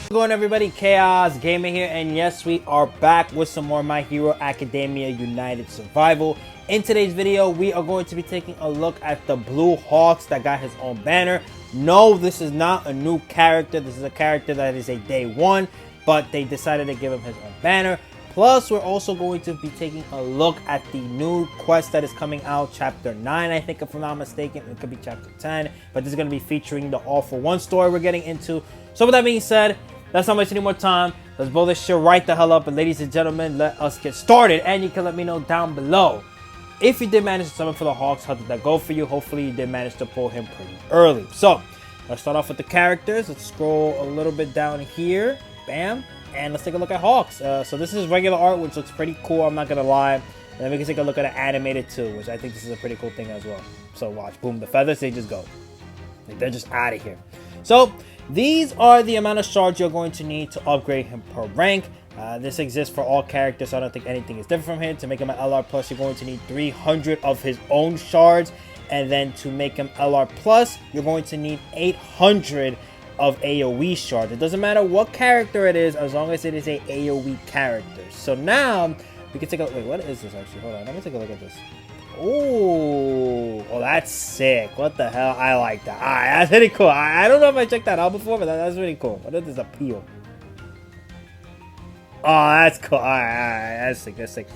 What's going on, everybody? Chaos Gamer here, and yes, we are back with some more My Hero Academia United Survival. In today's video, we are going to be taking a look at the Blue Hawks that got his own banner. No, this is not a new character. This is a character that is a day one, but they decided to give him his own banner. Plus, we're also going to be taking a look at the new quest that is coming out, Chapter 9, I think, if I'm not mistaken. It could be Chapter 10, but this is going to be featuring the All For One story we're getting into. So with that being said, let's not waste any more time. Let's blow this shit right the hell up. And ladies and gentlemen, let us get started. And you can let me know down below if you did manage to summon for the Hawks. How did that go for you? Hopefully you did manage to pull him pretty early. So let's start off with the characters. Let's scroll a little bit down here. Bam. And let's take a look at Hawks. So this is regular art, which looks pretty cool, I'm not gonna lie. And then we can take a look at an animated too, which I think this is a pretty cool thing as well. So watch, boom, the feathers, they just go. Like, they're just out of here. So these are the amount of shards you're going to need to upgrade him per rank. This exists for all characters, so I don't think anything is different from him. To make him an LR plus, you're going to need 300 of his own shards. And then to make him LR plus, you're going to need 800 of AoE shards. It doesn't matter what character it is, as long as it is a AoE character. So now we can take a look. Wait, what is this actually? Hold on, let me take a look at this. Oh, that's sick. What the hell? I like that. Alright, that's pretty cool. I don't know if I checked that out before, but that's really cool. What is this appeal? Oh, that's cool. Alright, that's sick. That's sick.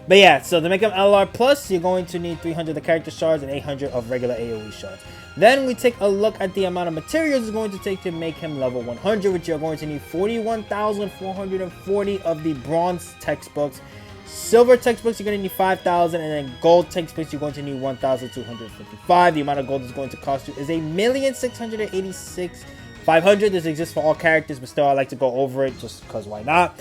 But yeah, so to make him LR plus, you're going to need 300 of the character shards and 800 of regular AoE shards. Then we take a look at the amount of materials it's going to take to make him level 100, which you're going to need 41,440 of the bronze textbooks. Silver textbooks, you're going to need 5,000, and then gold textbooks, you're going to need 1,255. The amount of gold is going to cost you is 1,686,500. This exists for all characters, but still I like to go over it just because why not?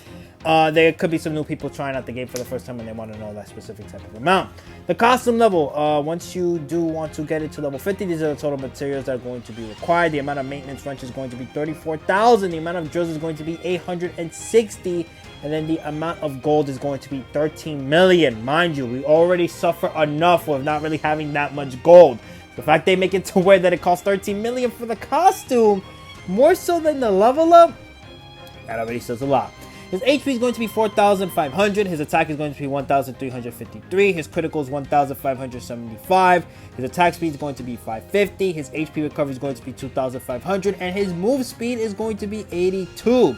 There could be some new people trying out the game for the first time and they want to know that specific type of amount. The costume level, once you do want to get it to level 50, these are the total materials that are going to be required. The amount of maintenance wrench is going to be 34,000. The amount of drills is going to be 860. And then the amount of gold is going to be 13 million. Mind you, we already suffer enough with not really having that much gold. The fact they make it to where that it costs 13 million for the costume, more so than the level up, that already says a lot. His HP is going to be 4,500. His attack is going to be 1,353. His critical is 1,575. His attack speed is going to be 550. His HP recovery is going to be 2,500. And his move speed is going to be 82.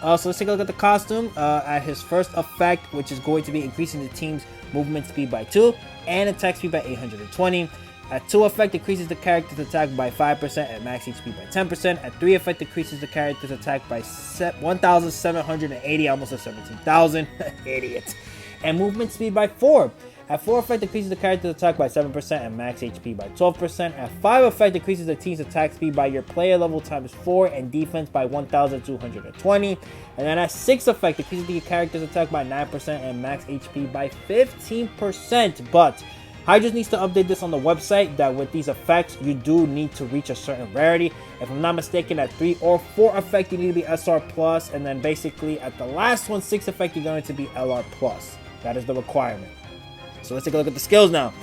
So let's take a look at the costume. At his first effect, which is going to be increasing the team's movement speed by 2 and attack speed by 820. At 2 effect, increases the character's attack by 5% and max HP by 10%. At 3 effect, decreases the character's attack by 1,780, almost at 17,000. Idiot. And movement speed by 4. At 4 effect, decreases the character's attack by 7% and max HP by 12%. At 5 effect, decreases the team's attack speed by your player level times 4 and defense by 1,220. And then at 6 effect, decreases the character's attack by 9% and max HP by 15%. But Hydras needs to update this on the website that with these effects, you do need to reach a certain rarity. If I'm not mistaken, at 3 or 4 effect, you need to be SR plus. And then basically at the last one, 6 effect, you're going to be LR plus. That is the requirement. So let's take a look at the skills now,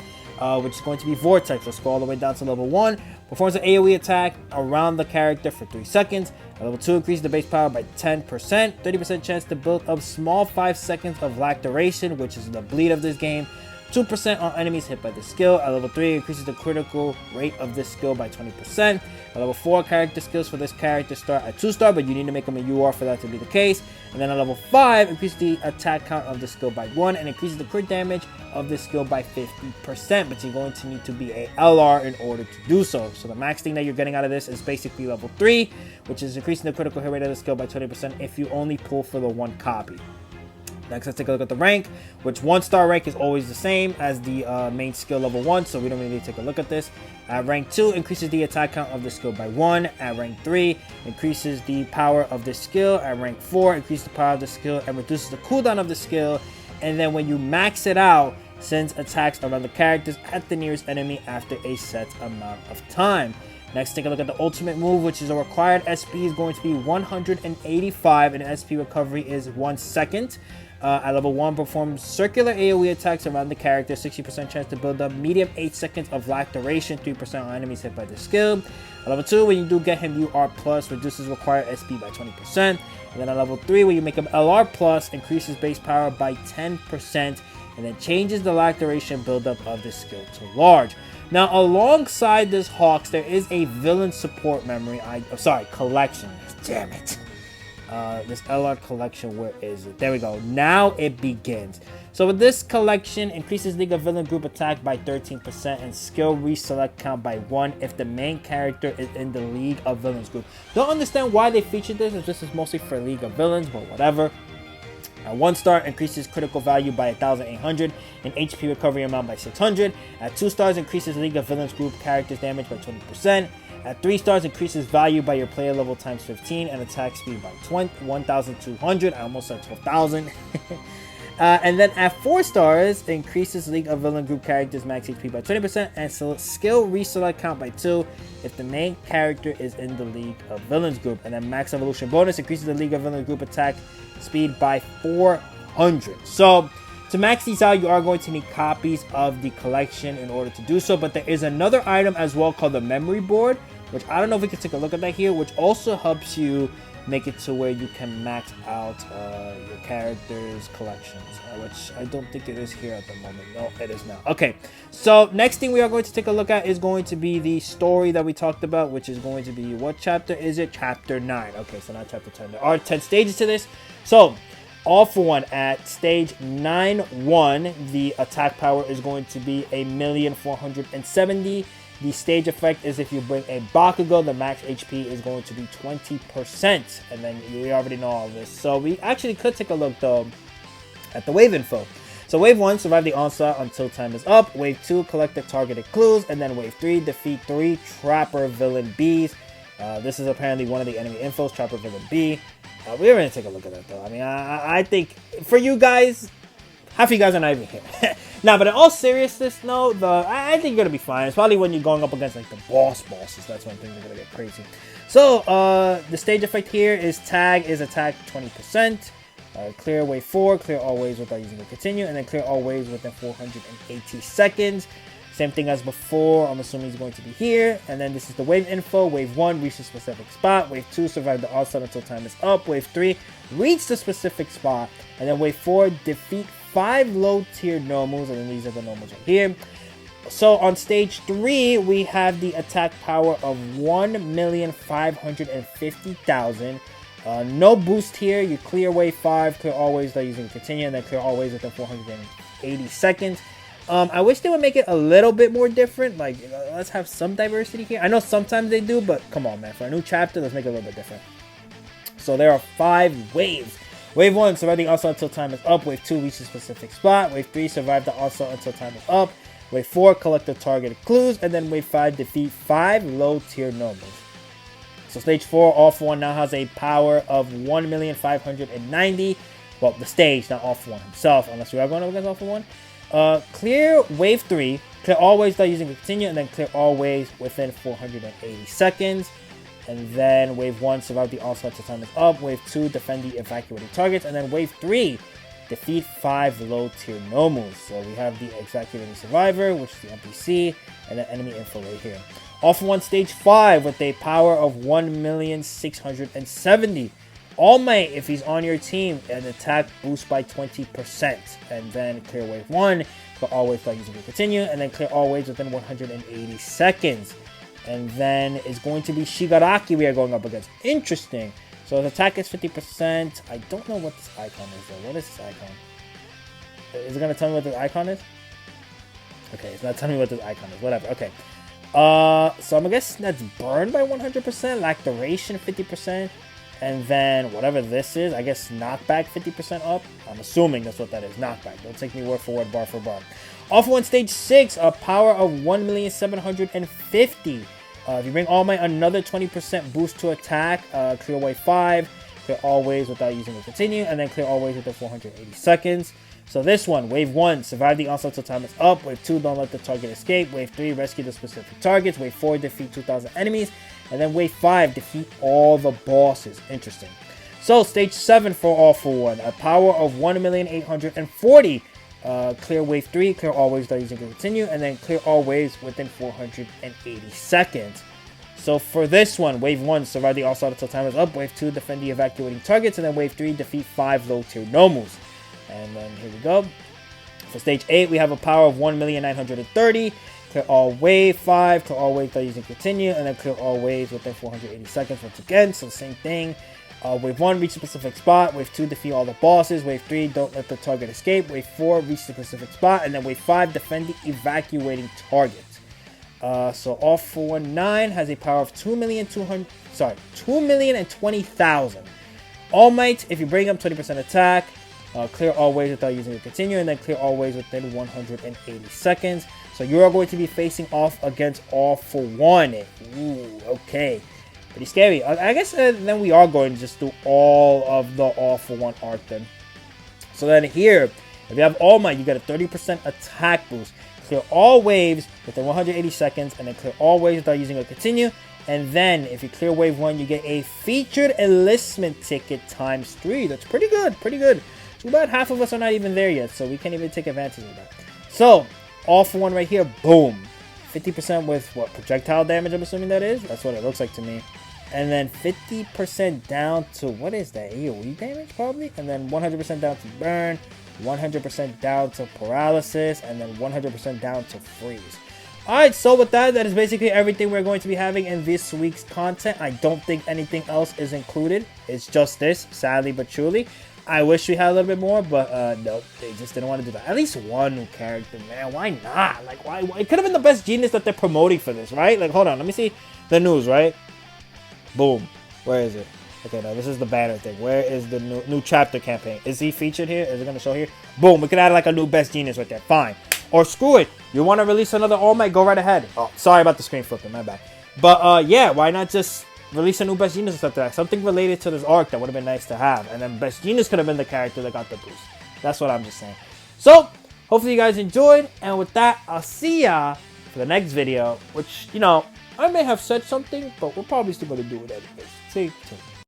which is going to be Vortex. Let's go all the way down to level 1. Performs an AoE attack around the character for 3 seconds. At level 2, increases the base power by 10%. 30% chance to build up small 5 seconds of lack duration, which is the bleed of this game. 2% on enemies hit by the skill. At level 3, increases the critical rate of this skill by 20%. At level 4, character skills for this character start at 2-star, but you need to make them a UR for that to be the case. And then at level 5, increases the attack count of the skill by 1 and increases the crit damage of this skill by 50%. But you're going to need to be a LR in order to do so. So the max thing that you're getting out of this is basically level 3, which is increasing the critical hit rate of the skill by 20% if you only pull for the 1 copy. Next, let's take a look at the rank, which 1-star rank is always the same as the main skill level 1, so we don't really need to take a look at this. At rank 2, increases the attack count of the skill by 1. At rank 3, increases the power of the skill. At rank 4, increases the power of the skill and reduces the cooldown of the skill. And then when you max it out, sends attacks around the characters at the nearest enemy after a set amount of time. Next, take a look at the ultimate move, which is a required SP is going to be 185, and SP recovery is 1 second. At level 1, perform circular AoE attacks around the character, 60% chance to build up, medium 8 seconds of lack duration, 3% on enemies hit by the skill. At level 2, when you do get him UR+, reduces required SP by 20%. And then at level 3, when you make him LR+, increases base power by 10%, and then changes the lack duration buildup of the skill to large. Now, alongside this Hawks, there is a villain support memory, collection. Damn it. This LR collection, where is it? There we go. Now it begins. So with this collection, increases League of Villain group attack by 13% and skill reselect count by 1 if the main character is in the League of Villains group. Don't understand why they featured this. This is mostly for League of Villains, but whatever. At 1 star, increases critical value by 1,800 and HP recovery amount by 600. At 2 stars, increases League of Villains group characters damage by 20%. At 3 stars, increases value by your player level times 15 and attack speed by 1,200. I almost said 12,000. And then at 4 stars, increases League of Villain group characters max HP by 20% and skill reselect count by 2 if the main character is in the League of Villains group. And then max evolution bonus increases the League of Villains group attack speed by 400. So to max these out, you are going to need copies of the collection in order to do so. But there is another item as well called the memory board, which I don't know if we can take a look at that here, which also helps you make it to where you can max out your characters' collections, which I don't think it is here at the moment. No, it is not. Okay, so next thing we are going to take a look at is going to be the story that we talked about, which is going to be, what chapter is it? Chapter 9. Okay, so not chapter 10. There are 10 stages to this. So all for one, at stage 9-1, the attack power is going to be 1,470,000. The stage effect is if you bring a Bakugo, the max HP is going to be 20%. And then we already know all this. So we actually could take a look, though, at the wave info. So wave 1, survive the onslaught until time is up. Wave 2, collect the targeted clues. And then wave 3, defeat 3 Trapper Villain Bs. This is apparently one of the enemy infos, Trapper Villain B. We're going to take a look at that, though. I mean, I think for you guys, half of you guys are not even here. Nah, but in all seriousness, no, I think you're going to be fine. It's probably when you're going up against, like, the bosses. That's when things are going to get crazy. So, the stage effect here is tag is attack 20%. Clear wave 4, clear all waves without using the continue, and then clear all waves within 480 seconds. Same thing as before. I'm assuming he's going to be here. And then this is the wave info. Wave 1, reach a specific spot. Wave 2, survive the onslaught until time is up. Wave 3, reach the specific spot. And then wave 4, defeat 5 low-tier normals, and then these are the normals right here. So on stage 3, we have the attack power of 1,550,000. No boost here. You clear wave 5, clear all waves without using continue, and then clear all waves within 480 seconds. I wish they would make it a little bit more different. Like, let's have some diversity here. I know sometimes they do, but come on, man. For a new chapter, let's make it a little bit different. So there are 5 waves. Wave 1, survive the onslaught until time is up. Wave 2, reach a specific spot. Wave 3, survive the onslaught until time is up. Wave 4, collect the targeted clues. And then wave 5, defeat 5 low-tier normals. So stage 4, All For One now has a power of 1,590,000. Well, the stage, not All For One himself, unless you are going up against All For One. Clear wave 3, clear all waves without using continue, and then clear all waves within 480 seconds. And then wave 1, survive the onslaught till time is up. Wave 2, defend the evacuated targets. And then wave 3, defeat 5 low-tier normals. So we have the evacuated survivor, which is the NPC, and the enemy info right here. All For One stage 5 with a power of 1,670,000. All Might, if he's on your team, an attack boost by 20%. And then clear wave 1, clear all waves without using the continue, and then clear all waves within 180 seconds. And then it's going to be Shigaraki we are going up against. Interesting. So his attack is 50%. I don't know what this icon is, though. What is this icon? Is it going to tell me what this icon is? Okay, it's not telling me what this icon is. Whatever. Okay. So I'm guessing that's burned by 100%. Lack duration 50%. And then whatever this is, I guess knockback 50% up. I'm assuming that's what that is. Knockback. Don't take me word for word, bar for bar. All For One stage 6, a power of 1,750,000. If you bring All Might, another 20% boost to attack. Clear wave 5, clear all waves without using the continue, and then clear all waves within 480 seconds. So this one, wave 1, survive the onslaught till time is up. Wave 2, don't let the target escape. Wave 3, rescue the specific targets. Wave 4, defeat 2,000 enemies. And then wave 5, defeat all the bosses. Interesting. So stage 7 for All For One, a power of 1,840,000. Clear wave 3, clear all waves without using continue, and then clear all waves within 480 seconds. So for this one, wave 1, survive the all-star until time is up. Wave 2, defend the evacuating targets, and then wave 3, defeat 5 low-tier Nomus. And then here we go. For stage 8, we have a power of 1,930,000. Clear all wave 5, clear all waves without using continue, and then clear all waves within 480 seconds once again. So same thing. Wave 1, reach a specific spot. Wave 2, defeat all the bosses. Wave 3, don't let the target escape. Wave 4, reach the specific spot. And then Wave 5, defend the evacuating target. So All For One 9 has a power of 2,020,000. All Might, if you bring up 20% attack, clear all waves without using the continue, and then clear all waves within 180 seconds. So you are going to be facing off against All For One. Ooh, okay. Pretty scary. I guess then we are going to just do all of the All For One art then. So then here, if you have All Might, you get a 30% attack boost. Clear all waves within 180 seconds, and then clear all waves without using a continue. And then if you clear wave 1, you get a featured enlistment ticket times 3. That's pretty good, pretty good. Too bad half of us are not even there yet, so we can't even take advantage of that. So, All For One right here, boom. 50% with what, projectile damage, I'm assuming that is? That's what it looks like to me. And then 50% down to, what is that, AoE damage probably? And then 100% down to burn, 100% down to paralysis, and then 100% down to freeze. Alright, so with that, that is basically everything we're going to be having in this week's content. I don't think anything else is included. It's just this, sadly but truly. I wish we had a little bit more, but no, they just didn't want to do that. At least one new character, man. Why not? Like, why? It could have been the best genius that they're promoting for this, right? Like, hold on, let me see the news, right? Boom. Where is it? Okay, no, this is the banner thing. Where is the new chapter campaign? Is he featured here? Is it going to show here? Boom, we could add like a new best genius right there. Fine. Or screw it. You want to release another All Might? Go right ahead. Oh, sorry about the screen flipping. My bad. But yeah, why not just release a new best genius or something like that? Something related to this arc that would have been nice to have. And then best genius could have been the character that got the boost. That's what I'm just saying. So, hopefully you guys enjoyed. And with that, I'll see ya for the next video. Which, you know, I may have said something, but we're probably still going to do it anyways. See you.